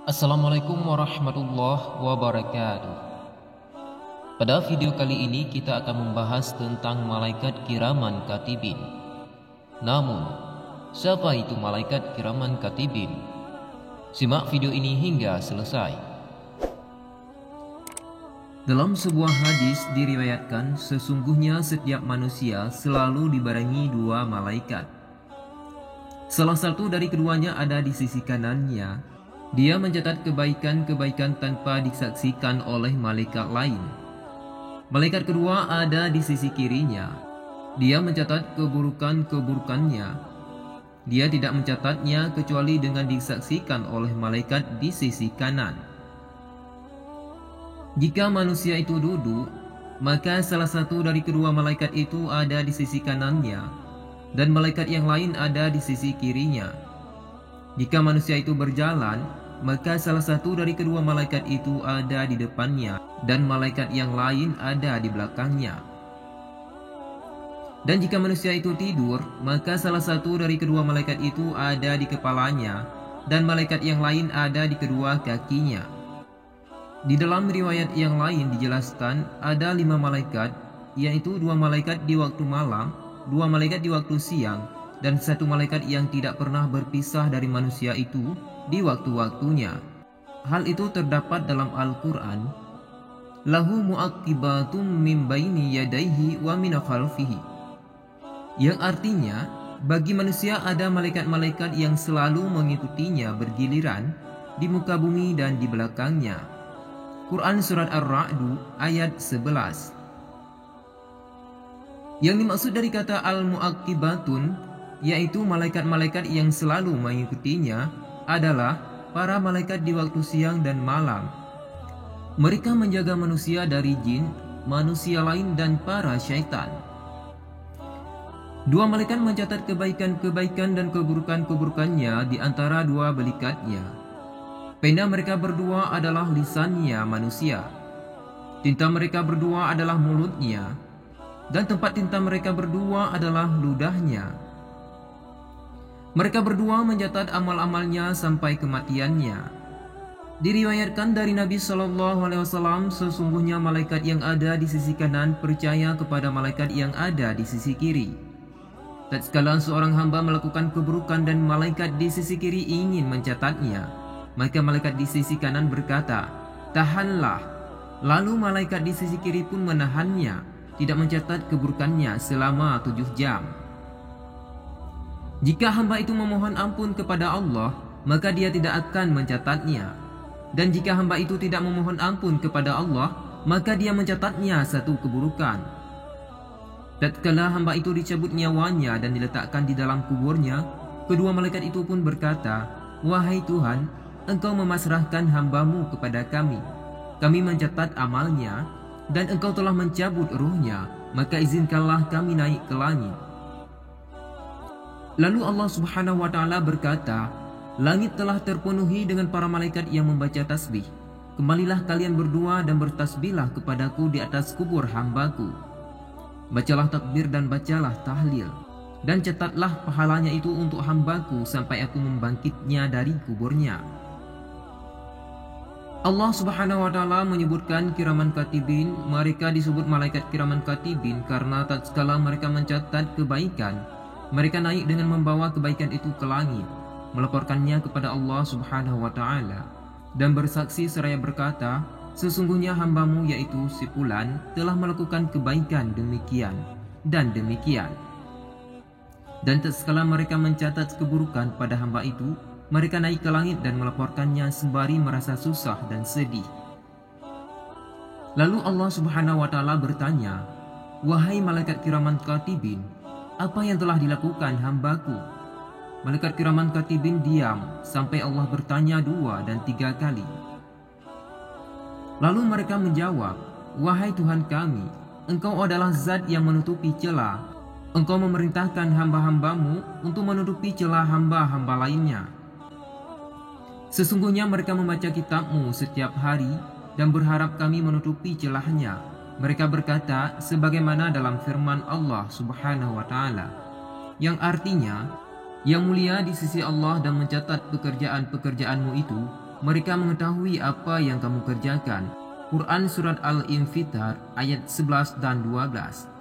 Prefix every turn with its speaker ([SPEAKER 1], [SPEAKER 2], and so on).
[SPEAKER 1] Assalamualaikum warahmatullahi wabarakatuh. Pada video kali ini kita akan membahas tentang malaikat kiraman katibin. Namun, siapa itu malaikat kiraman katibin? Simak video ini hingga selesai. Dalam sebuah hadis diriwayatkan, sesungguhnya setiap manusia selalu dibarengi dua malaikat. Salah satu dari keduanya ada di sisi kanannya. Dia mencatat kebaikan-kebaikan tanpa disaksikan oleh malaikat lain. Malaikat kedua ada di sisi kirinya. Dia mencatat keburukan-keburukannya. Dia tidak mencatatnya kecuali dengan disaksikan oleh malaikat di sisi kanan. Jika manusia itu duduk, maka salah satu dari kedua malaikat itu ada di sisi kanannya, dan malaikat yang lain ada di sisi kirinya. Jika manusia itu berjalan, maka salah satu dari kedua malaikat itu ada di depannya, dan malaikat yang lain ada di belakangnya. Dan jika manusia itu tidur, maka salah satu dari kedua malaikat itu ada di kepalanya, dan malaikat yang lain ada di kedua kakinya. Di dalam riwayat yang lain dijelaskan ada 5 malaikat, yaitu 2 malaikat di waktu malam, 2 malaikat di waktu siang, dan 1 malaikat yang tidak pernah berpisah dari manusia itu di waktu-waktunya. Hal itu terdapat dalam Al-Quran. Lahu mu'aqibatum min baini yadaihi wa min khalfihi. Yang artinya, bagi manusia ada malaikat-malaikat yang selalu mengikutinya bergiliran di muka bumi dan di belakangnya. Quran Surat Ar-Ra'du ayat 11. Yang dimaksud dari kata al-mu'aqibatun, yaitu malaikat-malaikat yang selalu mengikutinya, adalah para malaikat di waktu siang dan malam. Mereka menjaga manusia dari jin, manusia lain, dan para syaitan. 2 malaikat mencatat kebaikan-kebaikan dan keburukan-keburukannya di antara 2 belikatnya. Pena mereka berdua adalah lisannya manusia. Tinta mereka berdua adalah mulutnya, dan tempat tinta mereka berdua adalah ludahnya. Mereka berdua mencatat amal-amalnya sampai kematiannya. Diriwayatkan dari Nabi SAW, sesungguhnya malaikat yang ada di sisi kanan percaya kepada malaikat yang ada di sisi kiri. Tatkala seorang hamba melakukan keburukan dan malaikat di sisi kiri ingin mencatatnya, maka malaikat di sisi kanan berkata, "Tahanlah." Lalu malaikat di sisi kiri pun menahannya, tidak mencatat keburukannya selama 7 jam. Jika hamba itu memohon ampun kepada Allah, maka dia tidak akan mencatatnya. Dan jika hamba itu tidak memohon ampun kepada Allah, maka dia mencatatnya 1 keburukan. Tatkala hamba itu dicabut nyawanya dan diletakkan di dalam kuburnya, kedua malaikat itu pun berkata, "Wahai Tuhan, Engkau memasrahkan hambamu kepada kami. Kami mencatat amalnya, dan Engkau telah mencabut ruhnya, maka izinkanlah kami naik ke langit." Lalu Allah Subhanahu wa Ta'ala berkata, "Langit telah terpenuhi dengan para malaikat yang membaca tasbih. Kembalilah kalian berdua dan bertasbihlah kepadaku di atas kubur hambaku. Bacalah takbir dan bacalah tahlil, dan catatlah pahalanya itu untuk hambaku sampai aku membangkitnya dari kuburnya." Allah Subhanahu wa Ta'ala menyebutkan kiraman katibin. Mereka disebut malaikat kiraman katibin karena tatkala mereka mencatat kebaikan, mereka naik dengan membawa kebaikan itu ke langit, melaporkannya kepada Allah Subhanahu wa Ta'ala, dan bersaksi seraya berkata, "Sesungguhnya hambamu yaitu si fulan telah melakukan kebaikan demikian dan demikian." Dan tatkala mereka mencatat keburukan pada hamba itu, mereka naik ke langit dan melaporkannya sembari merasa susah dan sedih. Lalu Allah Subhanahu wa Ta'ala bertanya, "Wahai malaikat kiraman katibin, apa yang telah dilakukan hambaku?" Malaikat kiraman katibin diam sampai Allah bertanya 2 dan 3 kali. Lalu mereka menjawab, "Wahai Tuhan kami, Engkau adalah zat yang menutupi celah. Engkau memerintahkan hamba-hambamu untuk menutupi celah hamba-hamba lainnya. Sesungguhnya mereka membaca kitabmu setiap hari dan berharap kami menutupi celahnya." Mereka berkata sebagaimana dalam firman Allah Subhanahu wa Ta'ala, yang artinya, "Yang mulia di sisi Allah dan mencatat pekerjaan-pekerjaanmu itu mereka mengetahui apa yang kamu kerjakan. Quran Surat Al-Infitar ayat 11 dan 12.